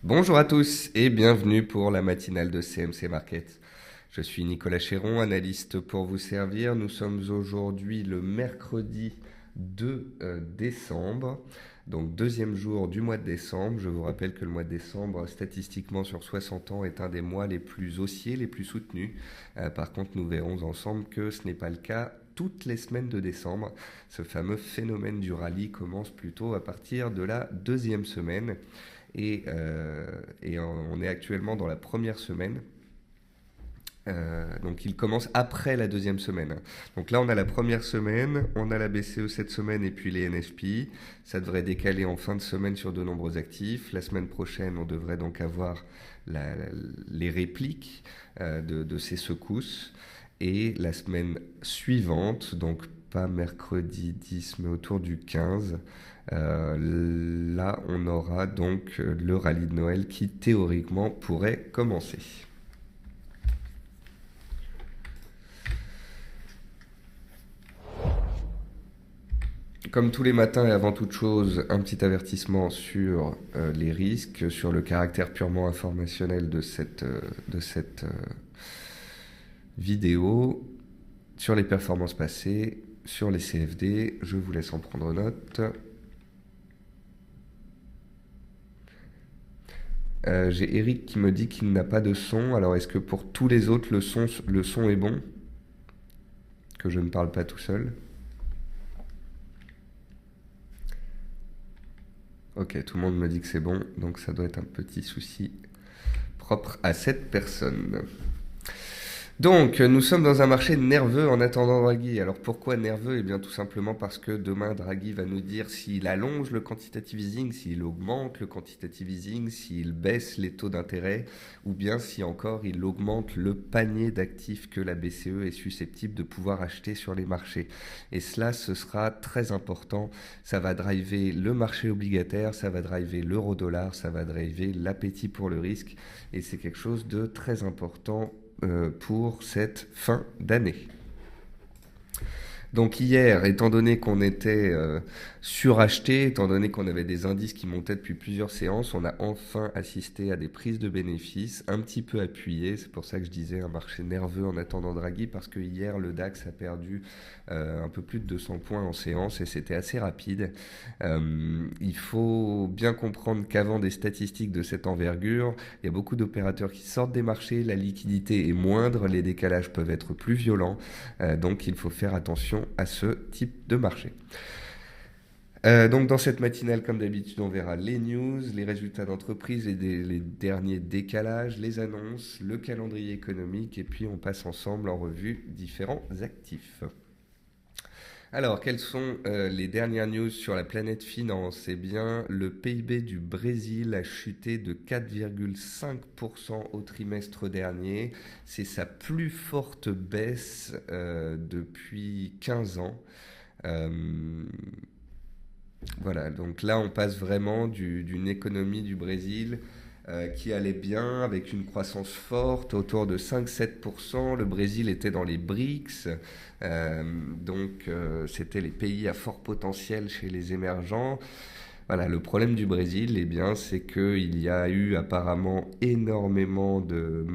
Bonjour à tous et bienvenue pour la matinale de CMC Market. Je suis Nicolas Chéron, analyste pour vous servir. Nous sommes aujourd'hui le mercredi 2 décembre, donc deuxième jour du mois de décembre. Je vous rappelle que le mois de décembre, statistiquement sur 60 ans, est un des mois les plus haussiers, les plus soutenus. Par contre, nous verrons ensemble que ce n'est pas le cas toutes les semaines de décembre. Ce fameux phénomène du rallye commence plutôt à partir de la deuxième semaine. Et on est actuellement dans la première semaine. Donc il commence après la deuxième semaine. Donc là on a la première semaine, on a la BCE cette semaine et puis les NFP. Ça devrait décaler en fin de semaine sur de nombreux actifs. La semaine prochaine on devrait donc avoir les répliques de ces secousses. Et la semaine suivante, donc pas mercredi 10 mais autour du 15, là on aura donc le rallye de Noël qui théoriquement pourrait commencer. Comme tous les matins et avant toute chose, un petit avertissement sur les risques, sur le caractère purement informationnel de cette vidéo, sur les performances passées, sur les CFD. Je vous laisse en prendre note. J'ai Eric qui me dit qu'il n'a pas de son. Alors est-ce que pour tous les autres le son est bon? Que je ne parle pas tout seul? Ok, tout le monde me dit que c'est bon, donc ça doit être un petit souci propre à cette personne. Donc, nous sommes dans un marché nerveux en attendant Draghi. Alors pourquoi nerveux? Eh bien tout simplement parce que demain Draghi va nous dire s'il allonge le quantitative easing, s'il augmente le quantitative easing, s'il baisse les taux d'intérêt, ou bien si encore il augmente le panier d'actifs que la BCE est susceptible de pouvoir acheter sur les marchés. Et cela, ce sera très important. Ça va driver le marché obligataire, ça va driver l'euro-dollar, ça va driver l'appétit pour le risque. Et c'est quelque chose de très important pour cette fin d'année. Donc hier, étant donné qu'on était suracheté, étant donné qu'on avait des indices qui montaient depuis plusieurs séances, on a enfin assisté à des prises de bénéfices un petit peu appuyées. C'est pour ça que je disais un marché nerveux en attendant Draghi, parce que hier le DAX a perdu un peu plus de 200 points en séance et c'était assez rapide. Il faut bien comprendre qu'avant des statistiques de cette envergure, il y a beaucoup d'opérateurs qui sortent des marchés, la liquidité est moindre, les décalages peuvent être plus violents, donc il faut faire attention à ce type de marché. Donc dans cette matinale, comme d'habitude, on verra les news, les résultats d'entreprise, les derniers décalages, les annonces, le calendrier économique, et puis on passe ensemble en revue différents actifs. Alors, quelles sont les dernières news sur la planète finance? Eh bien, le PIB du Brésil a chuté de 4,5% au trimestre dernier. C'est sa plus forte baisse depuis 15 ans. Voilà, donc là, on passe vraiment d'une économie du Brésil qui allait bien, avec une croissance forte, autour de 5-7%. Le Brésil était dans les BRICS, c'était les pays à fort potentiel chez les émergents. Voilà, le problème du Brésil, eh bien, c'est qu'il y a eu apparemment énormément de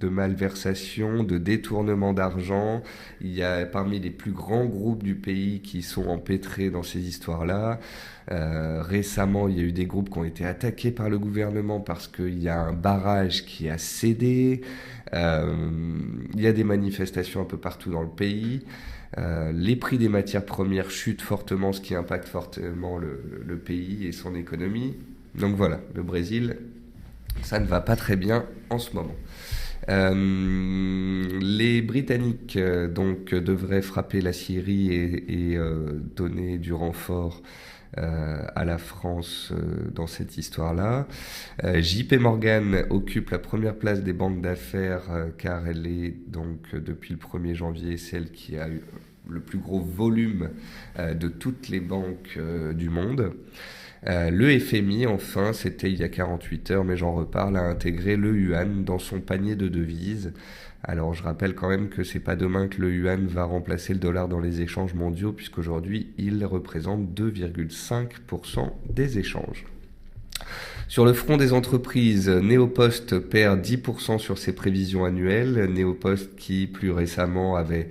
malversations, de détournements d'argent. Il y a parmi les plus grands groupes du pays qui sont empêtrés dans ces histoires-là. Récemment, il y a eu des groupes qui ont été attaqués par le gouvernement parce qu'il y a un barrage qui a cédé. Il y a des manifestations un peu partout dans le pays. Les prix des matières premières chutent fortement, ce qui impacte fortement le pays et son économie. Donc voilà, le Brésil, ça ne va pas très bien en ce moment. Les Britanniques donc devraient frapper la Syrie et donner du renfort à la France dans cette histoire-là. JP Morgan occupe la première place des banques d'affaires car elle est donc depuis le 1er janvier celle qui a eu le plus gros volume de toutes les banques du monde. Le FMI, enfin, c'était il y a 48 heures, mais j'en reparle, a intégré le yuan dans son panier de devises. Alors je rappelle quand même que c'est pas demain que le yuan va remplacer le dollar dans les échanges mondiaux, puisqu'aujourd'hui il représente 2,5% des échanges. Sur le front des entreprises, Neopost perd 10% sur ses prévisions annuelles. Neopost qui plus récemment avait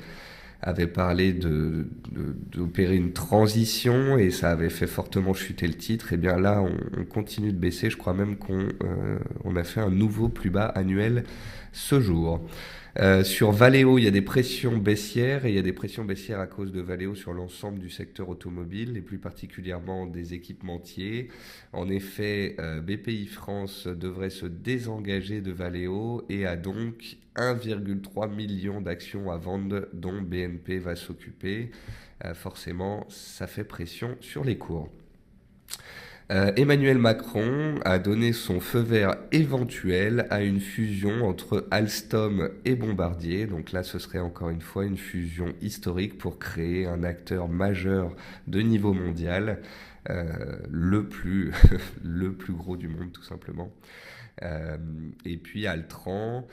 parlé d'opérer une transition et ça avait fait fortement chuter le titre. Et bien là, on continue de baisser. Je crois même qu'on a fait un nouveau plus bas annuel ce jour. Sur Valeo, il y a des pressions baissières et il y a des pressions baissières à cause de Valeo sur l'ensemble du secteur automobile et plus particulièrement des équipementiers. En effet, BPI France devrait se désengager de Valeo et a donc 1,3 million d'actions à vendre dont BNP va s'occuper. Forcément, ça fait pression sur les cours. Emmanuel Macron a donné son feu vert éventuel à une fusion entre Alstom et Bombardier. Donc là, ce serait encore une fois une fusion historique pour créer un acteur majeur de niveau mondial, le plus gros du monde tout simplement. Et puis Altran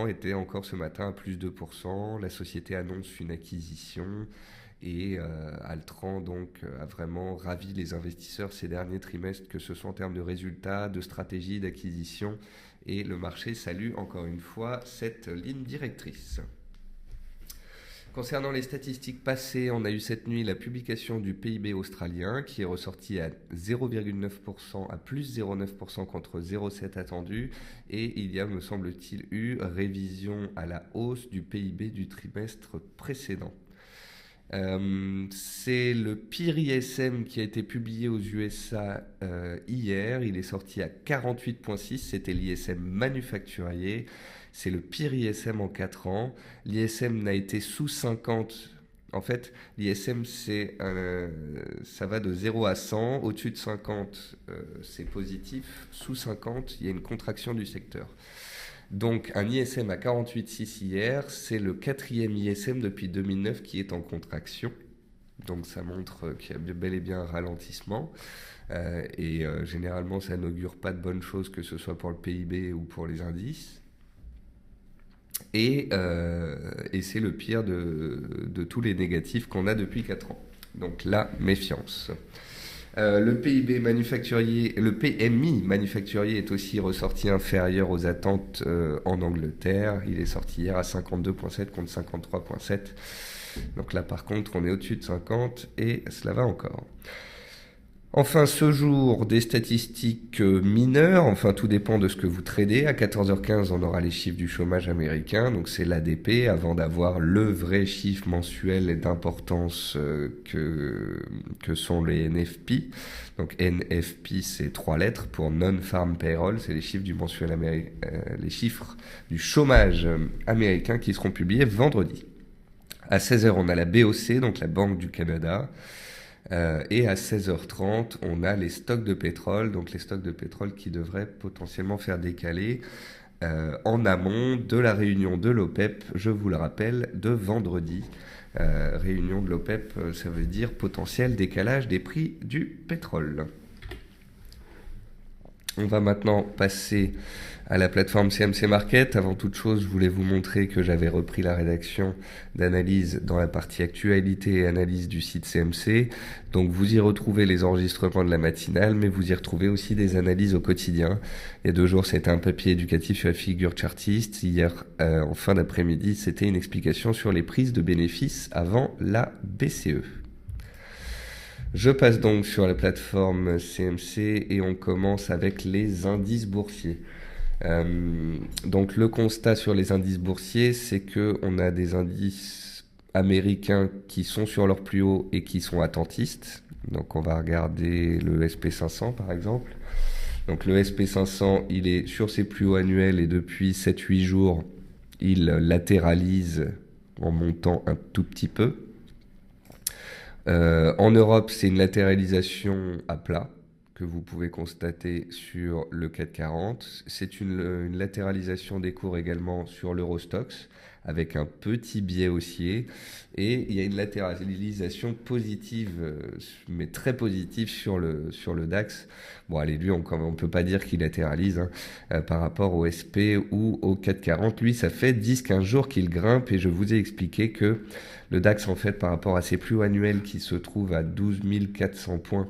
était encore ce matin à plus 2%. La société annonce une acquisition. Et Altran donc a vraiment ravi les investisseurs ces derniers trimestres, que ce soit en termes de résultats, de stratégie, d'acquisition. Et le marché salue encore une fois cette ligne directrice. Concernant les statistiques passées, on a eu cette nuit la publication du PIB australien qui est ressorti à 0,9%, à plus 0,9% contre 0,7% attendu. Et il y a, me semble-t-il, eu révision à la hausse du PIB du trimestre précédent. C'est le pire ISM qui a été publié aux USA hier. Il est sorti à 48,6. C'était l'ISM manufacturier. C'est le pire ISM en 4 ans. L'ISM n'a été sous 50. En fait, l'ISM, ça va de 0 à 100. Au-dessus de 50, c'est positif. Sous 50, il y a une contraction du secteur. Donc un ISM à 48,6 hier, c'est le 4e ISM depuis 2009 qui est en contraction. Donc ça montre qu'il y a bel et bien un ralentissement. Généralement, ça n'augure pas de bonnes choses, que ce soit pour le PIB ou pour les indices. Et c'est le pire de tous les négatifs qu'on a depuis 4 ans. Donc la méfiance. Le PIB manufacturier, le PMI manufacturier est aussi ressorti inférieur aux attentes en Angleterre. Il est sorti hier à 52,7 contre 53,7. Donc là, par contre, on est au-dessus de 50 et cela va encore. Enfin, ce jour, des statistiques mineures. Enfin, tout dépend de ce que vous tradez. À 14h15, on aura les chiffres du chômage américain. Donc, c'est l'ADP avant d'avoir le vrai chiffre mensuel d'importance que sont les NFP. Donc, NFP, c'est 3 lettres pour Non-Farm Payroll. C'est les chiffres du mensuel les chiffres du chômage américain qui seront publiés vendredi. À 16h, on a la BOC, donc la Banque du Canada. Et à 16h30, on a les stocks de pétrole, donc les stocks de pétrole qui devraient potentiellement faire décaler en amont de la réunion de l'OPEP, je vous le rappelle, de vendredi. Réunion de l'OPEP, ça veut dire potentiel décalage des prix du pétrole. On va maintenant passer à la plateforme CMC Market. Avant toute chose, je voulais vous montrer que j'avais repris la rédaction d'analyse dans la partie actualité et analyse du site CMC. Donc vous y retrouvez les enregistrements de la matinale, mais vous y retrouvez aussi des analyses au quotidien. Il y a 2 jours, c'était un papier éducatif sur la figure chartiste. Hier, en fin d'après-midi, c'était une explication sur les prises de bénéfices avant la BCE. Je passe donc sur la plateforme CMC et on commence avec les indices boursiers. Donc le constat sur les indices boursiers, c'est qu'on a des indices américains qui sont sur leur plus haut et qui sont attentistes. Donc on va regarder le SP500 par exemple. Donc le SP500, il est sur ses plus hauts annuels et depuis 7-8 jours, il latéralise en montant un tout petit peu. En Europe, c'est une latéralisation à plat que vous pouvez constater sur le CAC 40. C'est une latéralisation des cours également sur l'Eurostoxx avec un petit biais haussier. Et il y a une latéralisation positive, mais très positive sur le DAX. Bon, allez, lui, on ne peut pas dire qu'il latéralise par rapport au SP ou au CAC 40. Lui, ça fait 10-15 jours qu'il grimpe et je vous ai expliqué que le DAX, en fait, par rapport à ses plus hauts annuels qui se trouvent à 12 400 points,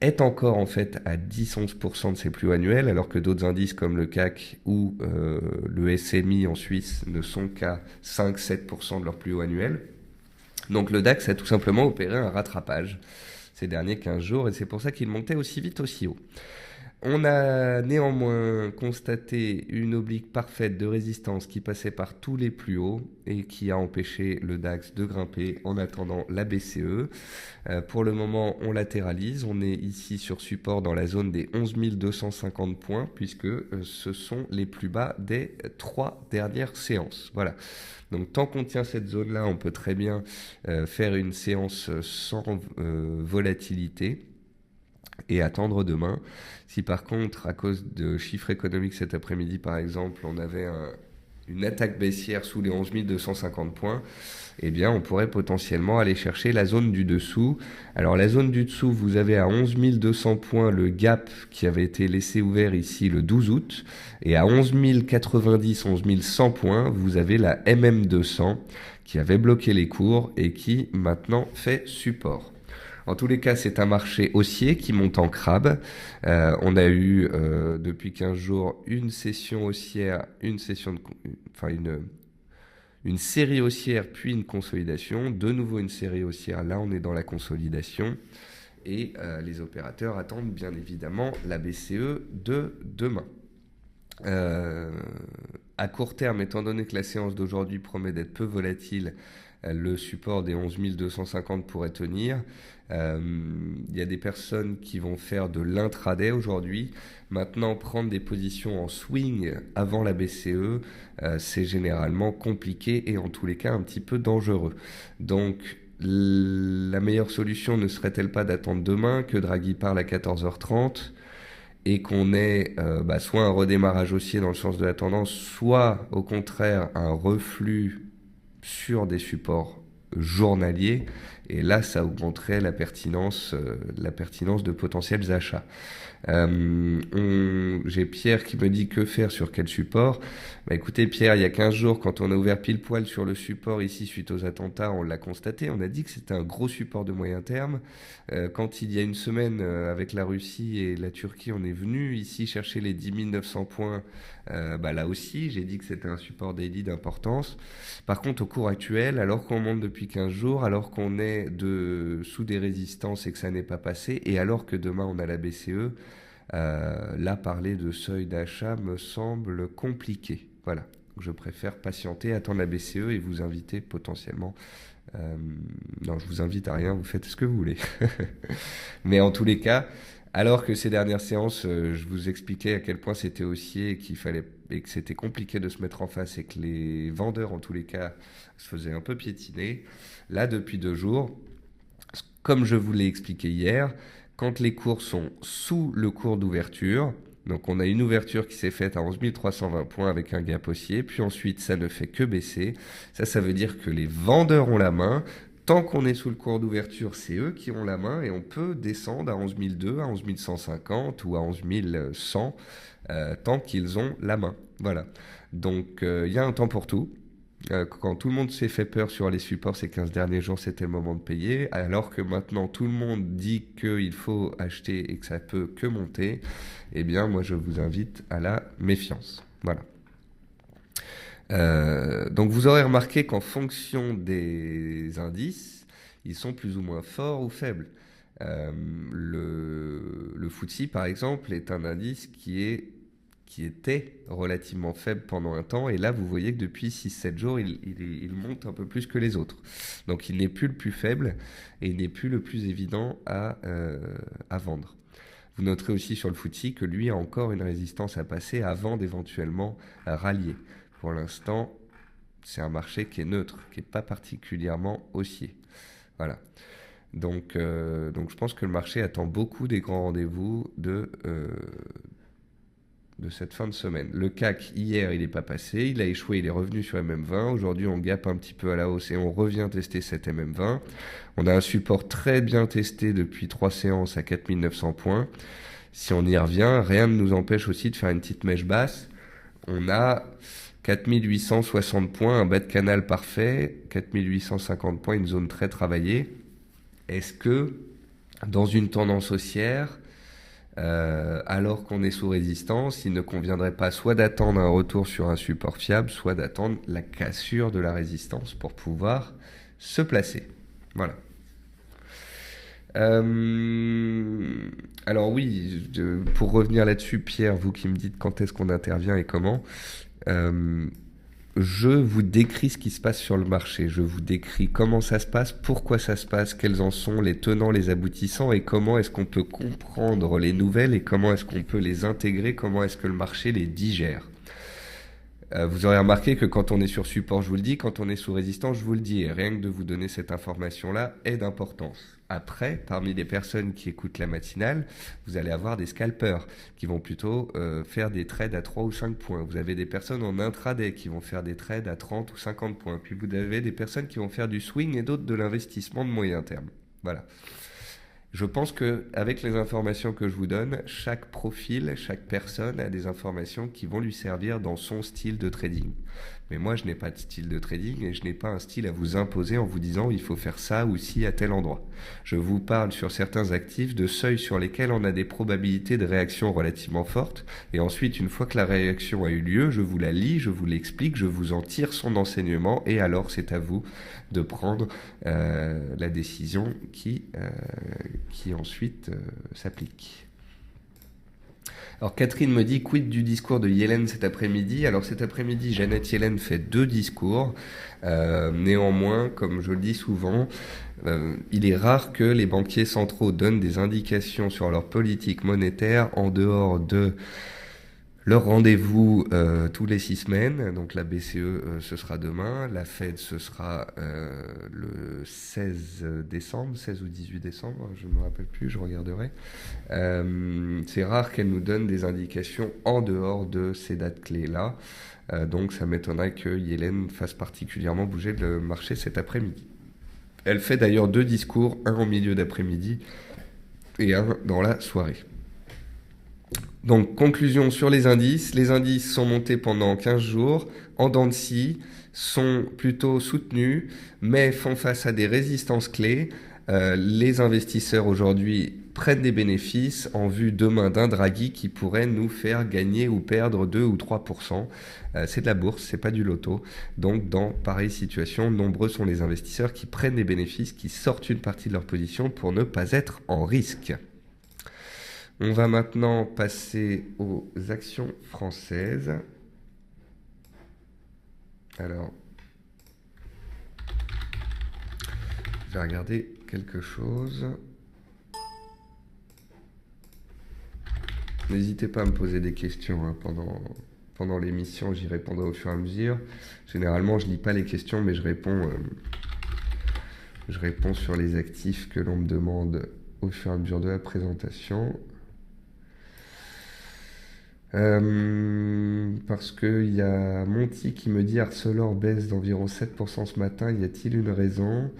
est encore en fait à 10-11% de ses plus hauts annuels, alors que d'autres indices comme le CAC ou le SMI en Suisse ne sont qu'à 5-7% de leur plus haut annuel. Donc le DAX a tout simplement opéré un rattrapage ces derniers 15 jours et c'est pour ça qu'il montait aussi vite, aussi haut. On a néanmoins constaté une oblique parfaite de résistance qui passait par tous les plus hauts et qui a empêché le DAX de grimper en attendant la BCE. Pour le moment, on latéralise. On est ici sur support dans la zone des 11 250 points puisque ce sont les plus bas des 3 dernières séances. Voilà. Donc tant qu'on tient cette zone-là, on peut très bien faire une séance sans volatilité et attendre demain. Si par contre, à cause de chiffres économiques cet après-midi, par exemple, on avait une attaque baissière sous les 11 250 points, eh bien, on pourrait potentiellement aller chercher la zone du dessous. Alors, la zone du dessous, vous avez à 11 200 points le gap qui avait été laissé ouvert ici le 12 août. Et à 11 090, 11 100 points, vous avez la MM200 qui avait bloqué les cours et qui maintenant fait support. En tous les cas, c'est un marché haussier qui monte en crabe. On a eu depuis 15 jours une session haussière, une série haussière, puis une consolidation. De nouveau une série haussière. Là, on est dans la consolidation. Et les opérateurs attendent bien évidemment la BCE de demain. À court terme, étant donné que la séance d'aujourd'hui promet d'être peu volatile, le support des 11 250 pourrait tenir. Il y a des personnes qui vont faire de l'intraday aujourd'hui. Maintenant, prendre des positions en swing avant la BCE, c'est généralement compliqué et en tous les cas un petit peu dangereux. Donc, la meilleure solution ne serait-elle pas d'attendre demain que Draghi parle à 14h30 et qu'on ait soit un redémarrage haussier dans le sens de la tendance, soit au contraire un reflux sur des supports journaliers, et là ça augmenterait la pertinence de potentiels achats. J'ai Pierre qui me dit que faire sur quel support. Écoutez Pierre, il y a 15 jours quand on a ouvert pile poil sur le support ici suite aux attentats, on l'a constaté, on a dit que c'était un gros support de moyen terme. Quand il y a une semaine avec la Russie et la Turquie, on est venu ici chercher les 10 900 points, là aussi j'ai dit que c'était un support daily d'importance. Par contre au cours actuel, alors qu'on monte depuis 15 jours, alors qu'on est sous des résistances et que ça n'est pas passé, et alors que demain on a la BCE, là parler de seuil d'achat me semble compliqué. Voilà, je préfère patienter, attendre la BCE et vous inviter potentiellement. Non, je vous invite à rien, vous faites ce que vous voulez. Mais en tous les cas, alors que ces dernières séances, je vous expliquais à quel point c'était haussier et que c'était compliqué de se mettre en face et que les vendeurs, en tous les cas, se faisaient un peu piétiner. Là, depuis 2 jours, comme je vous l'ai expliqué hier, quand les cours sont sous le cours d'ouverture, donc on a une ouverture qui s'est faite à 11 320 points avec un gap haussier, puis ensuite ça ne fait que baisser. Ça veut dire que les vendeurs ont la main. Tant qu'on est sous le cours d'ouverture, c'est eux qui ont la main et on peut descendre à 11 200, à 11 150 ou à 11 100 tant qu'ils ont la main. Voilà. Donc il y a un temps pour tout. Quand tout le monde s'est fait peur sur les supports ces 15 derniers jours, c'était le moment de payer. Alors que maintenant tout le monde dit qu'il faut acheter et que ça peut que monter, eh bien moi je vous invite à la méfiance. Voilà. Donc vous aurez remarqué qu'en fonction des indices, ils sont plus ou moins forts ou faibles. Le FTSE par exemple est un indice qui était relativement faible pendant un temps, et là vous voyez que depuis 6-7 jours il monte un peu plus que les autres. Donc il n'est plus le plus faible et il n'est plus le plus évident à vendre. Vous noterez aussi sur le FTSE que lui a encore une résistance à passer avant d'éventuellement rallier. Pour l'instant, c'est un marché qui est neutre, qui n'est pas particulièrement haussier. Voilà. Donc je pense que le marché attend beaucoup des grands rendez-vous de cette fin de semaine. Le CAC, hier, il n'est pas passé, il a échoué, il est revenu sur MM20. Aujourd'hui, on gape un petit peu à la hausse et on revient tester cette MM20. On a un support très bien testé depuis 3 séances à 4900 points. Si on y revient, rien ne nous empêche aussi de faire une petite mèche basse. On a 4860 points, un bas de canal parfait, 4850 points, une zone très travaillée. Est-ce que Dans une tendance haussière, alors qu'on est sous résistance, il ne conviendrait pas soit d'attendre un retour sur un support fiable, soit d'attendre la cassure de la résistance pour pouvoir se placer. Voilà. Alors oui, pour revenir là-dessus, Pierre, vous qui me dites quand est-ce qu'on intervient et comment, euh, je vous décris ce qui se passe sur le marché. Je vous décris comment ça se passe, pourquoi ça se passe, quels en sont les tenants, les aboutissants et comment est-ce qu'on peut comprendre les nouvelles et comment est-ce qu'on peut les intégrer, comment est-ce que le marché les digère. Vous aurez remarqué que quand on est sur support, je vous le dis, quand on est sous résistance, je vous le dis, et rien que de vous donner cette information-là est d'importance. Après, parmi les personnes qui écoutent la matinale, vous allez avoir des scalpers qui vont plutôt faire des trades à 3 ou 5 points. Vous avez des personnes en intraday qui vont faire des trades à 30 ou 50 points. Puis vous avez des personnes qui vont faire du swing et d'autres de l'investissement de moyen terme. Voilà. Je pense que avec les informations que je vous donne, chaque profil, chaque personne a des informations qui vont lui servir dans son style de trading. Mais moi, je n'ai pas de style de trading et je n'ai pas un style à vous imposer en vous disant il faut faire ça ou ci à tel endroit. Je vous parle sur certains actifs de seuils sur lesquels on a des probabilités de réaction relativement fortes. Et ensuite, une fois que la réaction a eu lieu, je vous la lis, je vous l'explique, je vous en tire son enseignement et alors c'est à vous de prendre la décision qui ensuite s'applique. Alors Catherine me dit quid du discours de Yellen cet après-midi. Alors cet après-midi, Janet Yellen fait 2 discours. Néanmoins, comme je le dis souvent, il est rare que les banquiers centraux donnent des indications sur leur politique monétaire en dehors de leur rendez-vous tous les 6 semaines. Donc la BCE, ce sera demain. La Fed, ce sera le 16 décembre, 16 ou 18 décembre, je ne me rappelle plus, je regarderai. C'est rare qu'elle nous donne des indications en dehors de ces dates clés-là. Donc ça m'étonnerait que Yellen fasse particulièrement bouger le marché cet après-midi. Elle fait d'ailleurs 2 discours, un au milieu d'après-midi et un dans la soirée. Donc, conclusion sur les indices. Les indices sont montés pendant 15 jours, en dents de scie, sont plutôt soutenus, mais font face à des résistances clés. Les investisseurs aujourd'hui prennent des bénéfices en vue demain d'un Draghi qui pourrait nous faire gagner ou perdre 2 ou 3%. C'est de la bourse, c'est pas du loto. Donc, dans pareille situation, nombreux sont les investisseurs qui prennent des bénéfices, qui sortent une partie de leur position pour ne pas être en risque. On va maintenant passer aux actions françaises. Alors, je vais regarder quelque chose. N'hésitez pas à me poser des questions hein, pendant l'émission, j'y répondrai au fur et à mesure. Généralement, je lis pas les questions, mais je réponds sur les actifs que l'on me demande au fur et à mesure de la présentation. Parce qu'il y a Monty qui me dit Arcelor baisse d'environ 7% ce matin, y a-t-il une raison?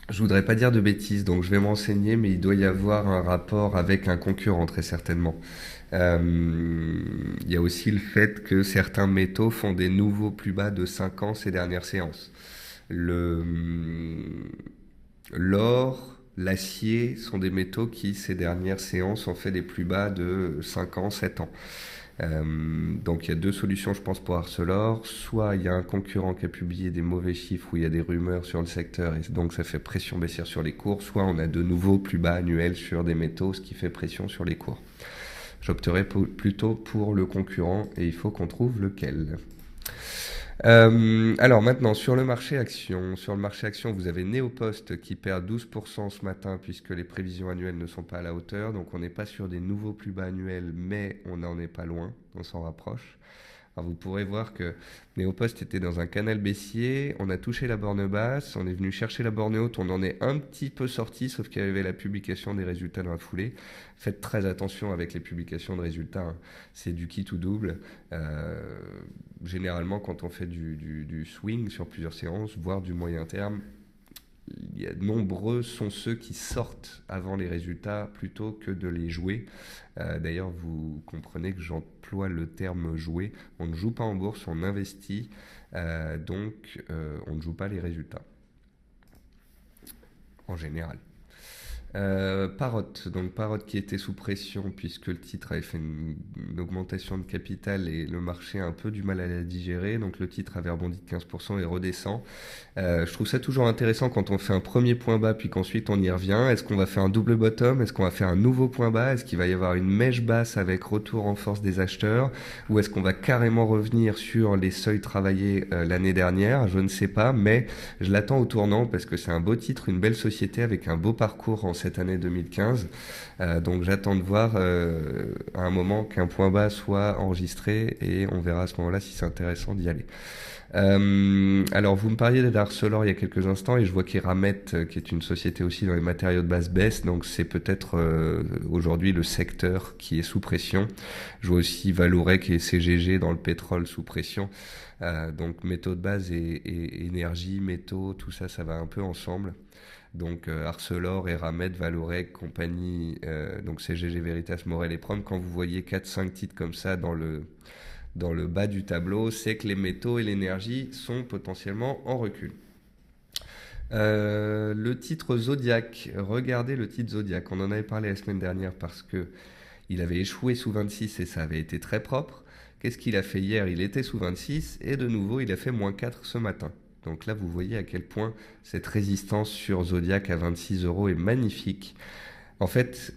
Je voudrais pas dire de bêtises, donc je vais m'enseigner, mais il doit y avoir un rapport avec un concurrent très certainement. Il y a aussi le fait que certains métaux font des nouveaux plus bas de 5 ans ces dernières séances. L'or, l'acier sont des métaux qui, ces dernières séances, ont fait des plus bas de 5 ans, 7 ans. Donc il y a 2 solutions, je pense, pour Arcelor. Soit il y a un concurrent qui a publié des mauvais chiffres où il y a des rumeurs sur le secteur et donc ça fait pression baissière sur les cours. Soit on a de nouveaux plus bas annuels sur des métaux, ce qui fait pression sur les cours. J'opterai plutôt pour le concurrent et il faut qu'on trouve lequel. Alors maintenant, sur le marché action, vous avez Néopost qui perd 12% ce matin puisque les prévisions annuelles ne sont pas à la hauteur. Donc on n'est pas sur des nouveaux plus bas annuels, mais on n'en est pas loin, on s'en rapproche. Alors vous pourrez voir que Néopost était dans un canal baissier, on a touché la borne basse, on est venu chercher la borne haute, on en est un petit peu sorti, sauf qu'il y avait la publication des résultats dans la foulée. Faites très attention avec les publications de résultats, hein. C'est du qui tout double. Généralement, quand on fait du swing sur plusieurs séances, voire du moyen terme, nombreux sont ceux qui sortent avant les résultats plutôt que de les jouer. D'ailleurs, vous comprenez que j'emploie le terme jouer. On ne joue pas en bourse, on investit, donc on ne joue pas les résultats. en général. Parrot, donc Parrot qui était sous pression puisque le titre avait fait une augmentation de capital et le marché a un peu du mal à la digérer, donc le titre avait rebondi de 15% et redescend. Je trouve ça toujours intéressant quand on fait un premier point bas puis qu'ensuite on y revient. Est-ce qu'on va faire un double bottom? Est-ce qu'on va faire un nouveau point bas? Est-ce qu'il va y avoir une mèche basse avec retour en force des acheteurs? Ou est-ce qu'on va carrément revenir sur les seuils travaillés l'année dernière? Je ne sais pas, mais je l'attends au tournant parce que c'est un beau titre, une belle société avec un beau parcours en cette année 2015. Donc j'attends de voir à un moment qu'un point bas soit enregistré et on verra à ce moment-là si c'est intéressant d'y aller. Alors vous me parliez d'Arcelor il y a quelques instants et je vois qu'Eramet, qui est une société aussi dans les matériaux de base, baisse, donc c'est peut-être aujourd'hui le secteur qui est sous pression. Je vois aussi Vallourec et CGG dans le pétrole sous pression. Donc métaux de base et énergie, métaux, tout ça, ça va un peu ensemble. Donc Arcelor, Eramet, Vallourec, compagnie, donc CGG, Veritas, Morel et Prom. Quand vous voyez 4-5 titres comme ça dans le bas du tableau, c'est que les métaux et l'énergie sont potentiellement en recul. Le titre Zodiac, regardez le titre Zodiac, on en avait parlé la semaine dernière parce que il avait échoué sous 26 et ça avait été très propre. Qu'est-ce qu'il a fait hier? Il était sous 26 et de nouveau il a fait -4 ce matin. Donc là vous voyez à quel point cette résistance sur Zodiac à 26 euros est magnifique. En fait,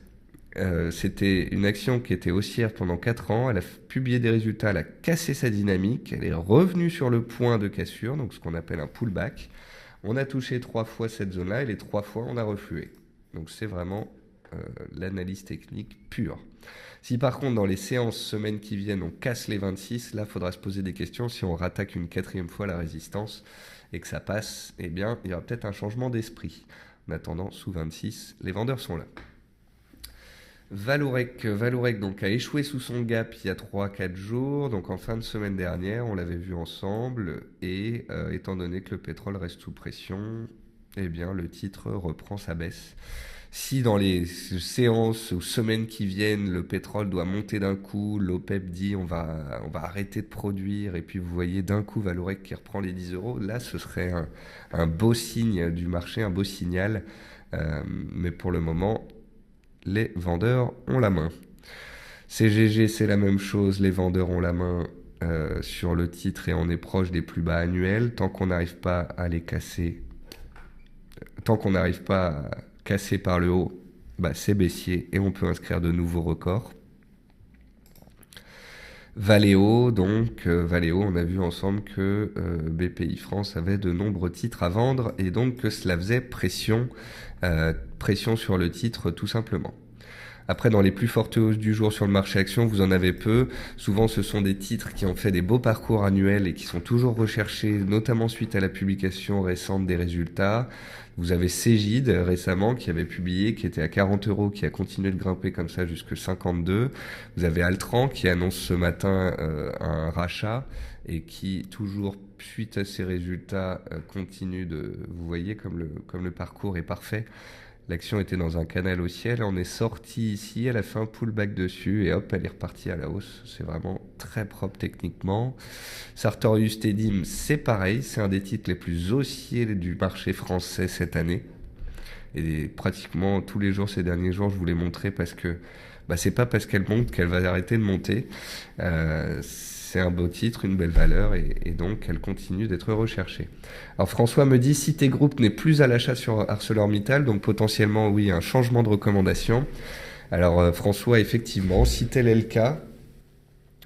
c'était une action qui était haussière pendant 4 ans, elle a publié des résultats, elle a cassé sa dynamique, elle est revenue sur le point de cassure, donc ce qu'on appelle un pullback. On a touché 3 fois cette zone-là et les 3 fois on a reflué. Donc c'est vraiment l'analyse technique pure. Si par contre dans les séances semaines qui viennent on casse les 26, là il faudra se poser des questions. Si on rattaque une 4e fois la résistance et que ça passe, eh bien il y aura peut-être un changement d'esprit. En attendant, sous 26, les vendeurs sont là. Vallourec donc a échoué sous son gap il y a 3-4 jours, donc en fin de semaine dernière, on l'avait vu ensemble, et étant donné que le pétrole reste sous pression, eh bien le titre reprend sa baisse. Si dans les séances ou semaines qui viennent, le pétrole doit monter d'un coup, l'OPEP dit on va arrêter de produire, et puis vous voyez d'un coup Vallourec qui reprend les 10 euros, là ce serait un beau signe du marché, un beau signal, mais pour le moment, les vendeurs ont la main. CGG, c'est la même chose, les vendeurs ont la main sur le titre et on est proche des plus bas annuels. Tant qu'on n'arrive pas à les casser, tant qu'on n'arrive pas à casser par le haut, bah c'est baissier et on peut inscrire de nouveaux records. Valeo, donc Valeo, on a vu ensemble que BPI France avait de nombreux titres à vendre et donc que cela faisait pression sur le titre tout simplement. Après, dans les plus fortes hausses du jour sur le marché action, vous en avez peu. Souvent, ce sont des titres qui ont fait des beaux parcours annuels et qui sont toujours recherchés, notamment suite à la publication récente des résultats. Vous avez Cegid récemment qui avait publié, qui était à 40 euros, qui a continué de grimper comme ça jusqu'à 52. Vous avez Altran qui annonce ce matin un rachat et qui, toujours suite à ces résultats, continue de... Vous voyez comme le parcours est parfait. L'action était dans un canal haussier, on est sorti ici, elle a fait un pullback dessus et hop, elle est repartie à la hausse. C'est vraiment très propre techniquement. Sartorius Tedim, c'est pareil, c'est un des titres les plus haussiers du marché français cette année. Et pratiquement tous les jours ces derniers jours, je vous l'ai montré parce que c'est pas parce qu'elle monte qu'elle va arrêter de monter. C'est un beau titre, une belle valeur et donc elle continue d'être recherchée. Alors François me dit Cité Group n'est plus à l'achat sur ArcelorMittal, donc potentiellement oui un changement de recommandation. Alors François, effectivement, si tel est le cas,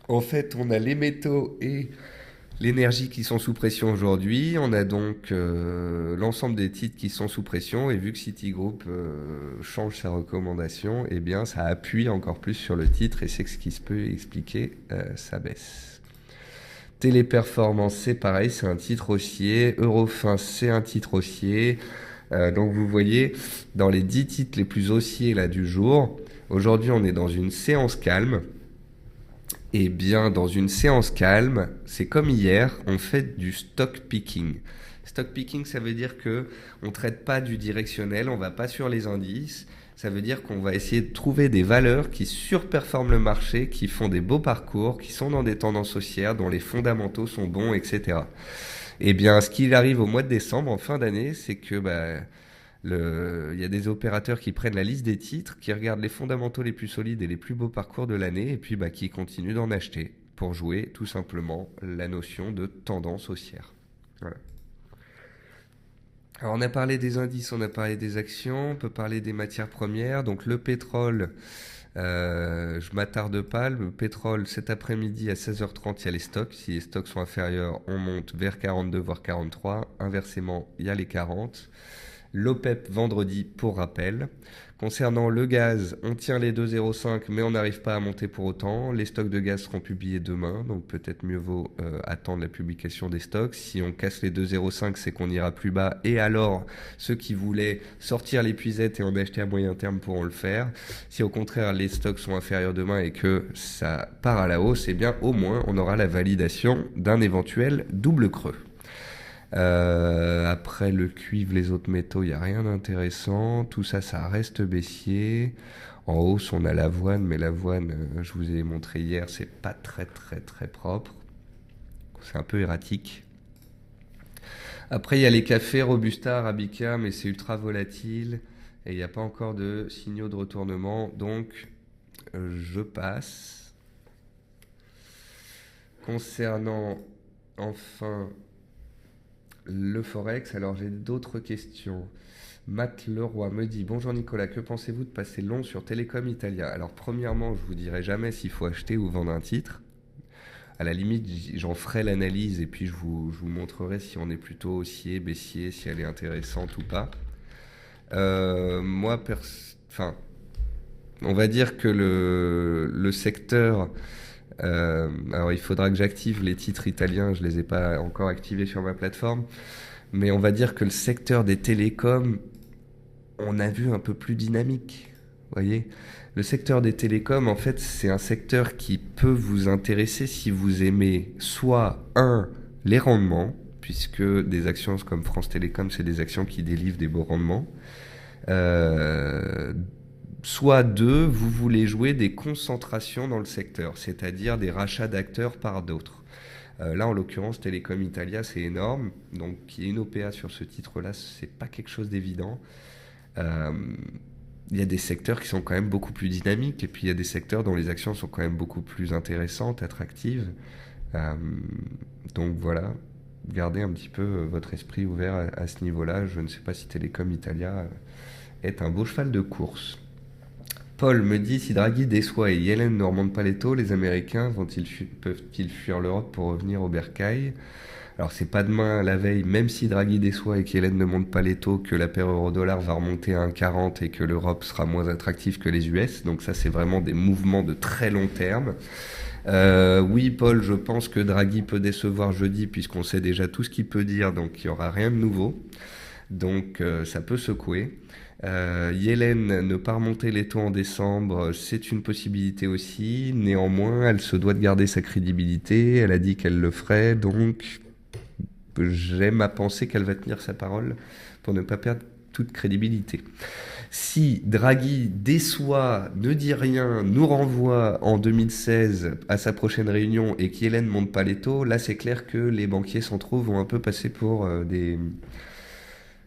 en fait on a les métaux et l'énergie qui sont sous pression aujourd'hui, on a donc l'ensemble des titres qui sont sous pression et vu que Citigroup change sa recommandation, eh bien ça appuie encore plus sur le titre et c'est ce qui se peut expliquer sa baisse. Téléperformance, c'est pareil, c'est un titre haussier. Eurofin, c'est un titre haussier. Donc vous voyez, dans les 10 titres les plus haussiers là du jour, aujourd'hui on est dans une séance calme. Et bien dans une séance calme, c'est comme hier, on fait du stock picking. Stock picking, ça veut dire que on traite pas du directionnel, on va pas sur les indices. Ça veut dire qu'on va essayer de trouver des valeurs qui surperforment le marché, qui font des beaux parcours, qui sont dans des tendances haussières, dont les fondamentaux sont bons, etc. Et bien, ce qui arrive au mois de décembre, en fin d'année, c'est que Il y a des opérateurs qui prennent la liste des titres, qui regardent les fondamentaux les plus solides et les plus beaux parcours de l'année, et puis qui continuent d'en acheter pour jouer tout simplement la notion de tendance haussière. Voilà. Alors on a parlé des indices, on a parlé des actions, on peut parler des matières premières. Donc le pétrole, je m'attarde pas. Le pétrole, cet après-midi à 16h30, il y a les stocks. Si les stocks sont inférieurs, on monte vers 42 voire 43. Inversement, il y a les 40. L'OPEP vendredi pour rappel. Concernant le gaz, on tient les 2,05 mais on n'arrive pas à monter pour autant. Les stocks de gaz seront publiés demain, donc peut-être mieux vaut attendre la publication des stocks. Si on casse les 2,05, c'est qu'on ira plus bas, et alors ceux qui voulaient sortir l'épuisette et en acheter à moyen terme pourront le faire. Si au contraire les stocks sont inférieurs demain et que ça part à la hausse, eh bien au moins on aura la validation d'un éventuel double creux. Après le cuivre, les autres métaux, il n'y a rien d'intéressant. Tout ça, ça reste baissier. En hausse, on a l'avoine, mais l'avoine, je vous ai montré hier, c'est pas très très très propre. C'est un peu erratique. Après, il y a les cafés, Robusta, Arabica, mais c'est ultra volatile et il n'y a pas encore de signaux de retournement, donc je passe. Concernant enfin le Forex, alors j'ai d'autres questions. Matt Leroy me dit: bonjour Nicolas, que pensez-vous de passer long sur Telecom Italia? Alors premièrement, je vous dirai jamais s'il faut acheter ou vendre un titre. À la limite, j'en ferai l'analyse et puis je vous montrerai si on est plutôt haussier, baissier, si elle est intéressante ou pas. Moi, enfin, on va dire que le secteur... alors il faudra que j'active les titres italiens, je les ai pas encore activés sur ma plateforme, mais on va dire que le secteur des télécoms, on a vu un peu plus dynamique. Voyez, le secteur des télécoms, en fait, c'est un secteur qui peut vous intéresser si vous aimez soit les rendements, puisque des actions comme France Télécom, c'est des actions qui délivrent des beaux rendements. Soit vous voulez jouer des concentrations dans le secteur, c'est-à-dire des rachats d'acteurs par d'autres. Là, en l'occurrence, Telecom Italia, c'est énorme. Donc, qu'il y ait une OPA sur ce titre-là, c'est pas quelque chose d'évident. Il y a des secteurs qui sont quand même beaucoup plus dynamiques, et puis il y a des secteurs dont les actions sont quand même beaucoup plus intéressantes, attractives. Donc voilà, gardez un petit peu votre esprit ouvert à ce niveau-là. Je ne sais pas si Telecom Italia est un beau cheval de course. Paul me dit: si Draghi déçoit et Yellen ne remonte pas les taux, les Américains peuvent-ils fuir l'Europe pour revenir au bercail? Alors c'est pas demain la veille, même si Draghi déçoit et qu'Yellen ne monte pas les taux, que la paire euro-dollar va remonter à 1,40 et que l'Europe sera moins attractive que les US. Donc ça, c'est vraiment des mouvements de très long terme. Oui, Paul, je pense que Draghi peut décevoir jeudi, puisqu'on sait déjà tout ce qu'il peut dire, donc il n'y aura rien de nouveau. Donc ça peut secouer. Yellen ne pas remonter les taux en décembre, c'est une possibilité aussi. Néanmoins, elle se doit de garder sa crédibilité. Elle a dit qu'elle le ferait, donc j'aime à penser qu'elle va tenir sa parole pour ne pas perdre toute crédibilité. Si Draghi déçoit, ne dit rien, nous renvoie en 2016 à sa prochaine réunion et qu'Yellen ne monte pas les taux, là c'est clair que les banquiers centraux vont un peu passer pour des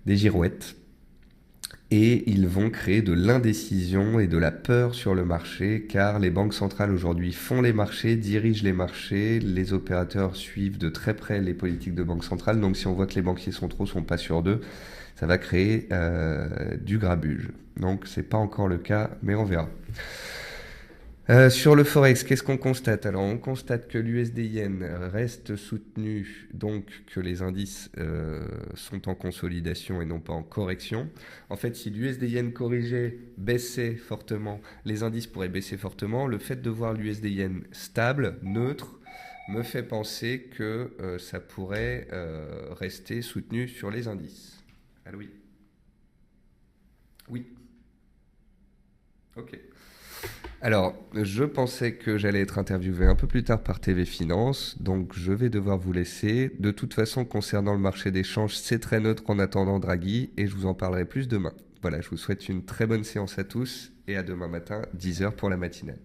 girouettes. Et ils vont créer de l'indécision et de la peur sur le marché, car les banques centrales aujourd'hui font les marchés, dirigent les marchés, les opérateurs suivent de très près les politiques de banque centrale. Donc si on voit que les banquiers centraux sont pas sûrs d'eux, ça va créer du grabuge. Donc c'est pas encore le cas, mais on verra. Sur le Forex, qu'est-ce qu'on constate? Alors, on constate que l'USD-Yen reste soutenu, donc que les indices sont en consolidation et non pas en correction. En fait, si l'USD-Yen corrigeait, baissait fortement, les indices pourraient baisser fortement. Le fait de voir l'USD-Yen stable, neutre, me fait penser que ça pourrait rester soutenu sur les indices. Allô, oui. Oui. Ok. Alors, je pensais que j'allais être interviewé un peu plus tard par TV Finance, donc je vais devoir vous laisser. De toute façon, concernant le marché des changes, c'est très neutre en attendant Draghi, et je vous en parlerai plus demain. Voilà, je vous souhaite une très bonne séance à tous, et à demain matin, 10h pour la matinale.